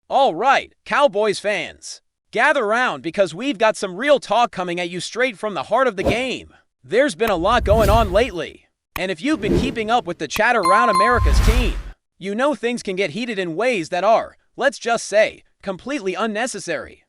All right, Cowboys fans, gather round because we've got some real talk coming at you straight from the heart of the game. There's been a lot going on lately, and if you've been keeping up with the chatter around America's team, you know things can get heated in ways that are, let's just say, completely unnecessary.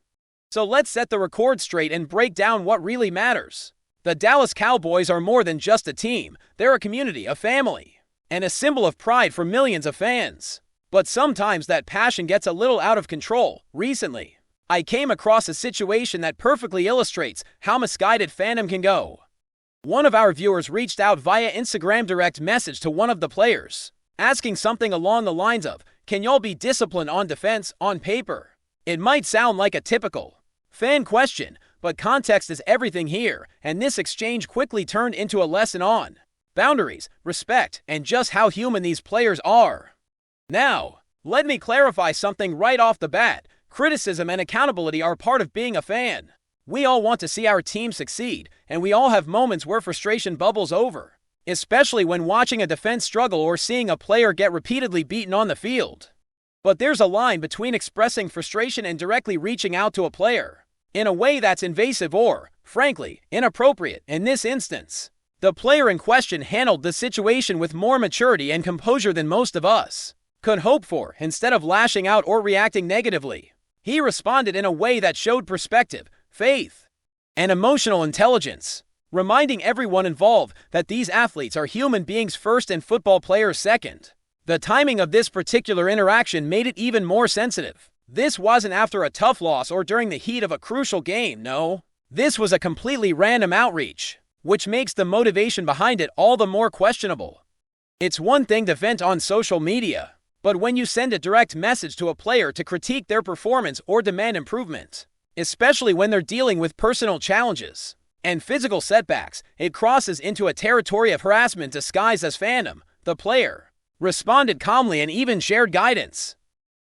So let's set the record straight and break down what really matters. The Dallas Cowboys are more than just a team. They're a community, a family, and a symbol of pride for millions of fans. But sometimes that passion gets a little out of control. Recently, I came across a situation that perfectly illustrates how misguided fandom can go. One of our viewers reached out via Instagram direct message to one of the players, asking something along the lines of, "Can y'all be disciplined on defense on paper?" It might sound like a typical fan question, but context is everything here, and this exchange quickly turned into a lesson on boundaries, respect, and just how human these players are. Now, let me clarify something right off the bat. Criticism and accountability are part of being a fan. We all want to see our team succeed, and we all have moments where frustration bubbles over, especially when watching a defense struggle or seeing a player get repeatedly beaten on the field. But there's a line between expressing frustration and directly reaching out to a player in a way that's invasive or, frankly, inappropriate. In this instance, the player in question handled the situation with more maturity and composure than most of us could hope for. Instead of lashing out or reacting negatively, he responded in a way that showed perspective, faith, and emotional intelligence, reminding everyone involved that these athletes are human beings first and football players second. The timing of this particular interaction made it even more sensitive. This wasn't after a tough loss or during the heat of a crucial game, no. This was a completely random outreach, which makes the motivation behind it all the more questionable. It's one thing to vent on social media, but when you send a direct message to a player to critique their performance or demand improvement, especially when they're dealing with personal challenges and physical setbacks, it crosses into a territory of harassment disguised as fandom. The player responded calmly and even shared guidance,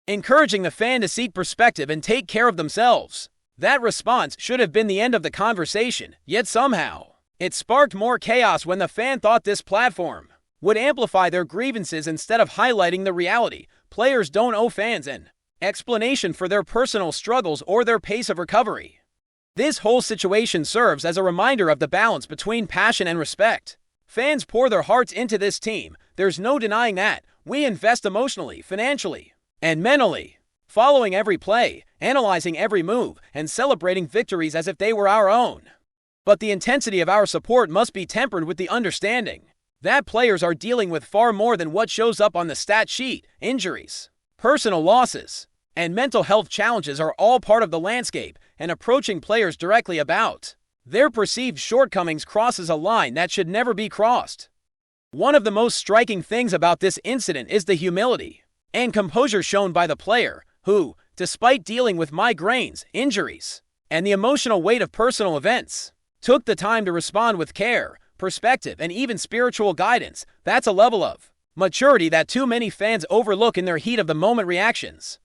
encouraging the fan to seek perspective and take care of themselves. That response should have been the end of the conversation, yet somehow, it sparked more chaos when the fan thought this platform would amplify their grievances instead of highlighting the reality. Players don't owe fans an explanation for their personal struggles or their pace of recovery. This whole situation serves as a reminder of the balance between passion and respect. Fans pour their hearts into this team. There's no denying that. We invest emotionally, financially, and mentally, following every play, analyzing every move, and celebrating victories as if they were our own. But the intensity of our support must be tempered with the understanding that players are dealing with far more than what shows up on the stat sheet. Injuries, personal losses, and mental health challenges are all part of the landscape, and approaching players directly about their perceived shortcomings crosses a line that should never be crossed. One of the most striking things about this incident is the humility and composure shown by the player, who, despite dealing with migraines, injuries, and the emotional weight of personal events, took the time to respond with care, perspective, and even spiritual guidance. That's a level of maturity that too many fans overlook in their heat-of-the-moment reactions.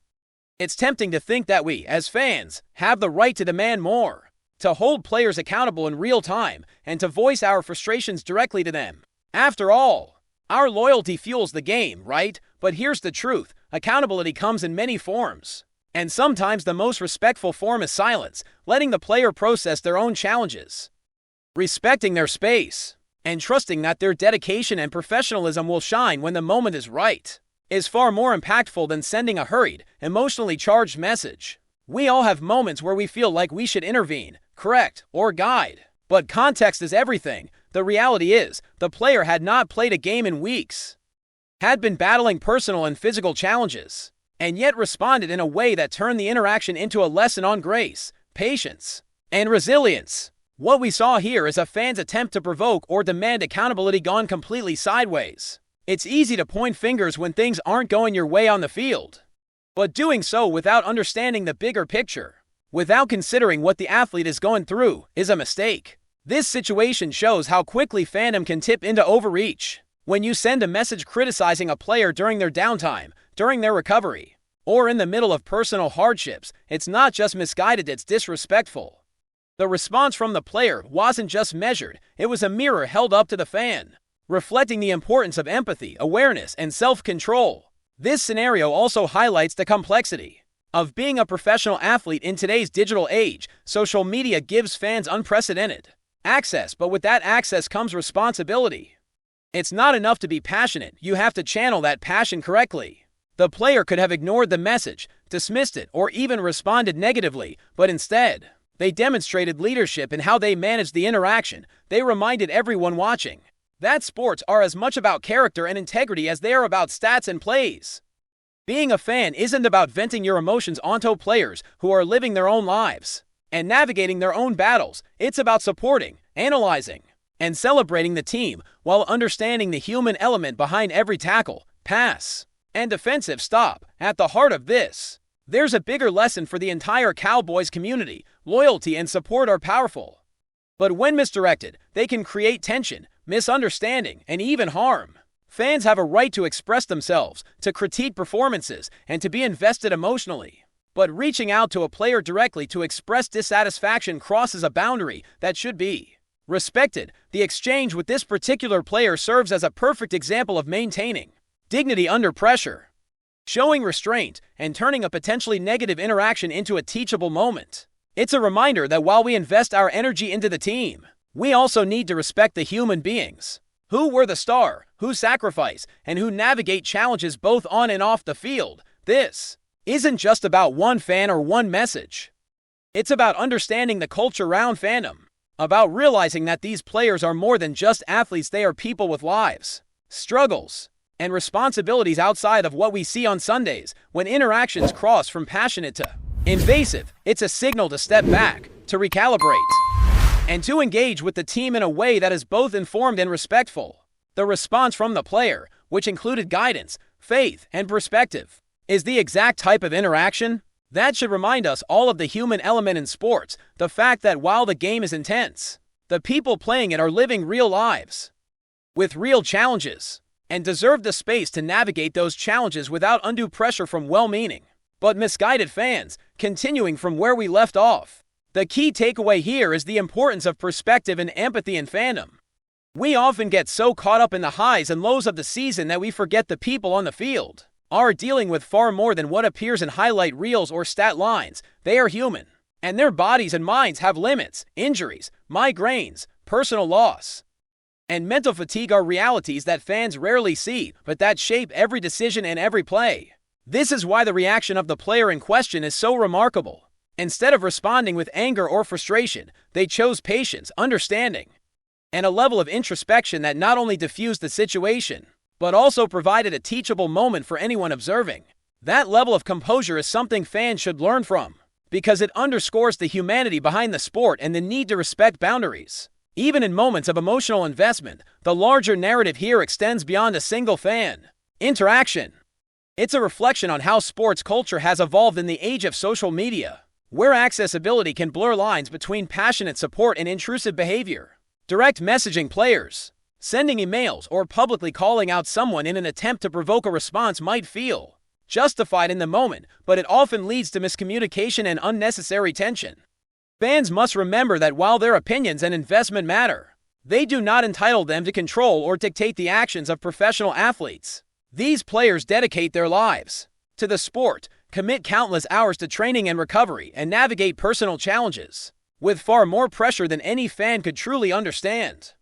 It's tempting to think that we, as fans, have the right to demand more, to hold players accountable in real time, and to voice our frustrations directly to them. After all, our loyalty fuels the game, right? But here's the truth. Accountability comes in many forms, and sometimes the most respectful form is silence, letting the player process their own challenges, respecting their space, and trusting that their dedication and professionalism will shine when the moment is right, is far more impactful than sending a hurried, emotionally charged message. We all have moments where we feel like we should intervene, correct, or guide. But context is everything. The reality is, the player had not played a game in weeks, had been battling personal and physical challenges, and yet responded in a way that turned the interaction into a lesson on grace, patience, and resilience. What we saw here is a fan's attempt to provoke or demand accountability gone completely sideways. It's easy to point fingers when things aren't going your way on the field, but doing so without understanding the bigger picture, without considering what the athlete is going through, is a mistake. This situation shows how quickly fandom can tip into overreach. When you send a message criticizing a player during their downtime, during their recovery, or in the middle of personal hardships, it's not just misguided, it's disrespectful. The response from the player wasn't just measured, it was a mirror held up to the fan, reflecting the importance of empathy, awareness, and self-control. This scenario also highlights the complexity of being a professional athlete in today's digital age. Social media gives fans unprecedented access, but with that access comes responsibility. It's not enough to be passionate, you have to channel that passion correctly. The player could have ignored the message, dismissed it, or even responded negatively, but instead, they demonstrated leadership in how they managed the interaction. They reminded everyone watching that sports are as much about character and integrity as they are about stats and plays. Being a fan isn't about venting your emotions onto players who are living their own lives and navigating their own battles. It's about supporting, analyzing, and celebrating the team while understanding the human element behind every tackle, pass, and defensive stop. At the heart of this, there's a bigger lesson for the entire Cowboys community. Loyalty and support are powerful, but when misdirected, they can create tension, misunderstanding, and even harm. Fans have a right to express themselves, to critique performances, and to be invested emotionally. But reaching out to a player directly to express dissatisfaction crosses a boundary that should be respected. The exchange with this particular player serves as a perfect example of maintaining dignity under pressure, showing restraint, and turning a potentially negative interaction into a teachable moment. It's a reminder that while we invest our energy into the team, we also need to respect the human beings who were the star, who sacrifice, and who navigate challenges both on and off the field. This isn't just about one fan or one message. It's about understanding the culture around fandom, about realizing that these players are more than just athletes. They are people with lives, struggles, and responsibilities outside of what we see on Sundays. When interactions cross from passionate to invasive, it's a signal to step back, to recalibrate, and to engage with the team in a way that is both informed and respectful. The response from the player, which included guidance, faith, and perspective, is the exact type of interaction that should remind us all of the human element in sports, the fact that while the game is intense, the people playing it are living real lives with real challenges and deserve the space to navigate those challenges without undue pressure from well-meaning but misguided fans. Continuing from where we left off, the key takeaway here is the importance of perspective and empathy in fandom. We often get so caught up in the highs and lows of the season that we forget the people on the field are dealing with far more than what appears in highlight reels or stat lines. They are human, and their bodies and minds have limits. Injuries, migraines, personal loss, and mental fatigue are realities that fans rarely see, but that shape every decision and every play. This is why the reaction of the player in question is so remarkable. Instead of responding with anger or frustration, they chose patience, understanding, and a level of introspection that not only diffused the situation, but also provided a teachable moment for anyone observing. That level of composure is something fans should learn from, because it underscores the humanity behind the sport and the need to respect boundaries. Even in moments of emotional investment, the larger narrative here extends beyond a single fan interaction. It's a reflection on how sports culture has evolved in the age of social media, where accessibility can blur lines between passionate support and intrusive behavior. Direct messaging players, sending emails, or publicly calling out someone in an attempt to provoke a response might feel justified in the moment, but it often leads to miscommunication and unnecessary tension. Fans must remember that while their opinions and investment matter, they do not entitle them to control or dictate the actions of professional athletes. These players dedicate their lives to the sport, commit countless hours to training and recovery, and navigate personal challenges with far more pressure than any fan could truly understand.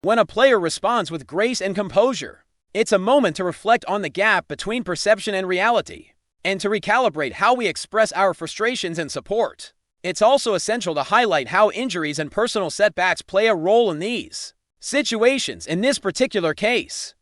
When a player responds with grace and composure, it's a moment to reflect on the gap between perception and reality, and to recalibrate how we express our frustrations and support. It's also essential to highlight how injuries and personal setbacks play a role in these situations. In this particular case,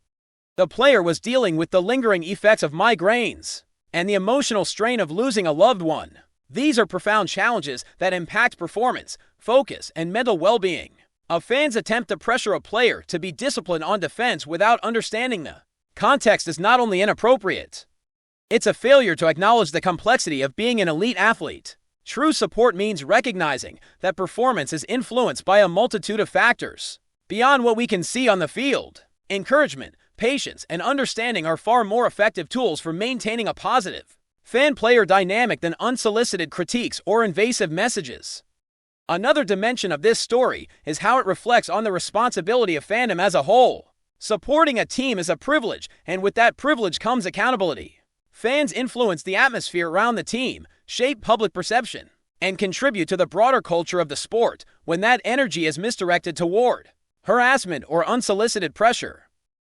the player was dealing with the lingering effects of migraines and the emotional strain of losing a loved one. These are profound challenges that impact performance, focus, and mental well-being. A fan's attempt to pressure a player to be disciplined on defense without understanding the context is not only inappropriate, it's a failure to acknowledge the complexity of being an elite athlete. True support means recognizing that performance is influenced by a multitude of factors beyond what we can see on the field. Encouragement, patience, and understanding are far more effective tools for maintaining a positive fan-player dynamic than unsolicited critiques or invasive messages. Another dimension of this story is how it reflects on the responsibility of fandom as a whole. Supporting a team is a privilege, and with that privilege comes accountability. Fans influence the atmosphere around the team, shape public perception, and contribute to the broader culture of the sport when that energy is misdirected toward harassment or unsolicited pressure.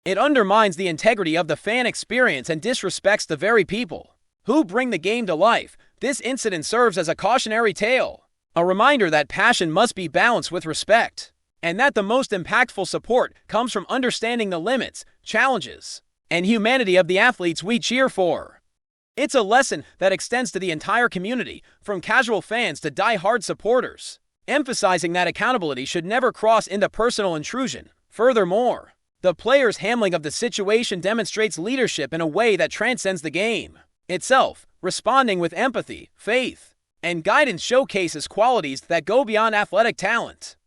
It undermines the integrity of the fan experience and disrespects the very people who bring the game to life. This incident serves as a cautionary tale, a reminder that passion must be balanced with respect, and that the most impactful support comes from understanding the limits, challenges, and humanity of the athletes we cheer for. It's a lesson that extends to the entire community, from casual fans to die-hard supporters, emphasizing that accountability should never cross into personal intrusion. Furthermore, the player's handling of the situation demonstrates leadership in a way that transcends the game itself. Responding with empathy, faith, and guidance showcases qualities that go beyond athletic talent,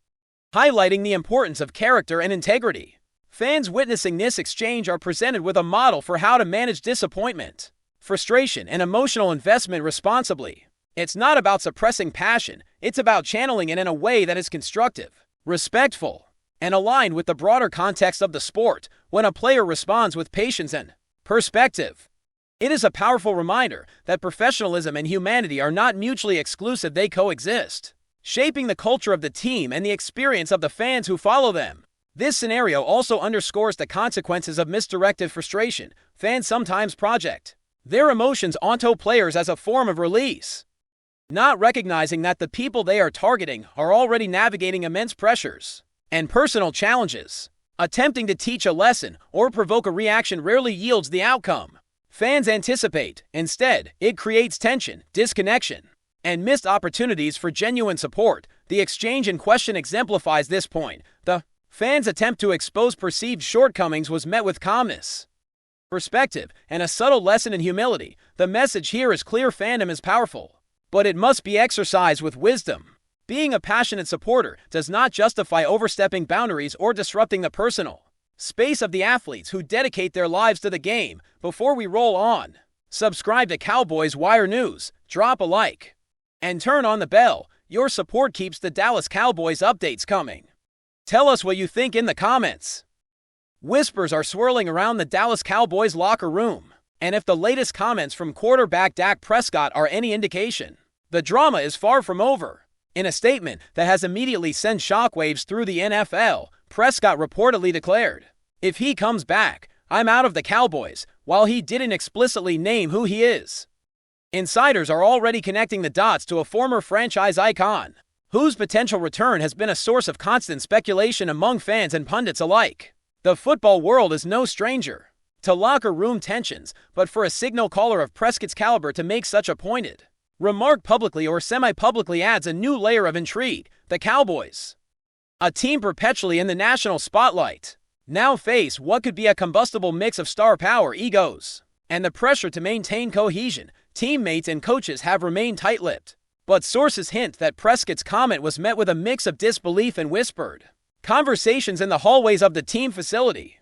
highlighting the importance of character and integrity. Fans witnessing this exchange are presented with a model for how to manage disappointment, frustration, and emotional investment responsibly. It's not about suppressing passion, it's about channeling it in a way that is constructive, respectful, and aligned with the broader context of the sport. When a player responds with patience and perspective, it is a powerful reminder that professionalism and humanity are not mutually exclusive, they coexist, shaping the culture of the team and the experience of the fans who follow them. This scenario also underscores the consequences of misdirected frustration. Fans sometimes project their emotions onto players as a form of release, not recognizing that the people they are targeting are already navigating immense pressures and personal challenges. Attempting to teach a lesson or provoke a reaction rarely yields the outcome fans anticipate. Instead, it creates tension, disconnection, and missed opportunities for genuine support. The exchange in question exemplifies this point. The fans' attempt to expose perceived shortcomings was met with calmness, perspective, and a subtle lesson in humility. The message here is clear: fandom is powerful, but it must be exercised with wisdom. Being a passionate supporter does not justify overstepping boundaries or disrupting the personal space of the athletes who dedicate their lives to the game. Before we roll on, subscribe to Cowboys Wire News, drop a like, and turn on the bell. Your support keeps the Dallas Cowboys updates coming. Tell us what you think in the comments. Whispers are swirling around the Dallas Cowboys locker room, and if the latest comments from quarterback Dak Prescott are any indication, the drama is far from over. In a statement that has immediately sent shockwaves through the NFL, Prescott reportedly declared, "If he comes back, I'm out of the Cowboys," while he didn't explicitly name who he is. Insiders are already connecting the dots to a former franchise icon, whose potential return has been a source of constant speculation among fans and pundits alike. The football world is no stranger to locker room tensions, but for a signal caller of Prescott's caliber to make such a pointed remark publicly or semi-publicly adds a new layer of intrigue. The Cowboys, a team perpetually in the national spotlight, now face what could be a combustible mix of star power, egos, and the pressure to maintain cohesion. Teammates and coaches have remained tight-lipped, but sources hint that Prescott's comment was met with a mix of disbelief and whispered conversations in the hallways of the team facility.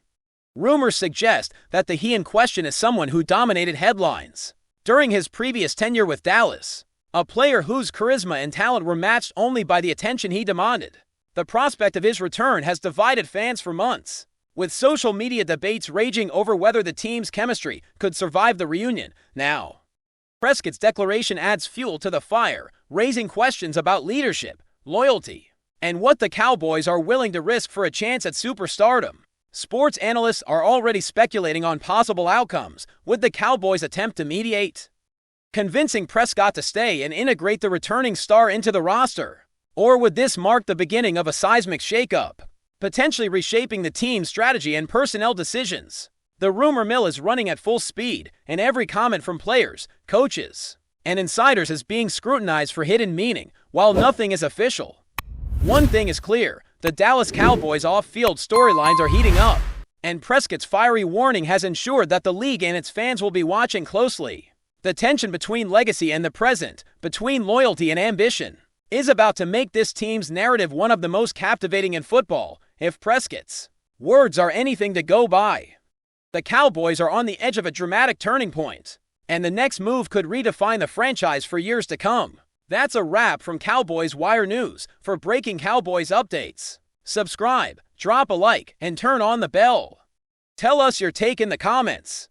Rumors suggest that the he in question is someone who dominated headlines during his previous tenure with Dallas, a player whose charisma and talent were matched only by the attention he demanded. The prospect of his return has divided fans for months, with social media debates raging over whether the team's chemistry could survive the reunion. Now, Prescott's declaration adds fuel to the fire, raising questions about leadership, loyalty, and what the Cowboys are willing to risk for a chance at superstardom. Sports analysts are already speculating on possible outcomes. Would the Cowboys attempt to mediate, convincing Prescott to stay and integrate the returning star into the roster? Or would this mark the beginning of a seismic shakeup, potentially reshaping the team's strategy and personnel decisions? The rumor mill is running at full speed, and every comment from players, coaches, and insiders is being scrutinized for hidden meaning. While nothing is official, one thing is clear: the Dallas Cowboys off-field storylines are heating up, and Prescott's fiery warning has ensured that the league and its fans will be watching closely. The tension between legacy and the present, between loyalty and ambition, is about to make this team's narrative one of the most captivating in football. If Prescott's words are anything to go by, the Cowboys are on the edge of a dramatic turning point, and the next move could redefine the franchise for years to come. That's a wrap from Cowboys Wire News. For breaking Cowboys updates, subscribe, drop a like, and turn on the bell. Tell us your take in the comments.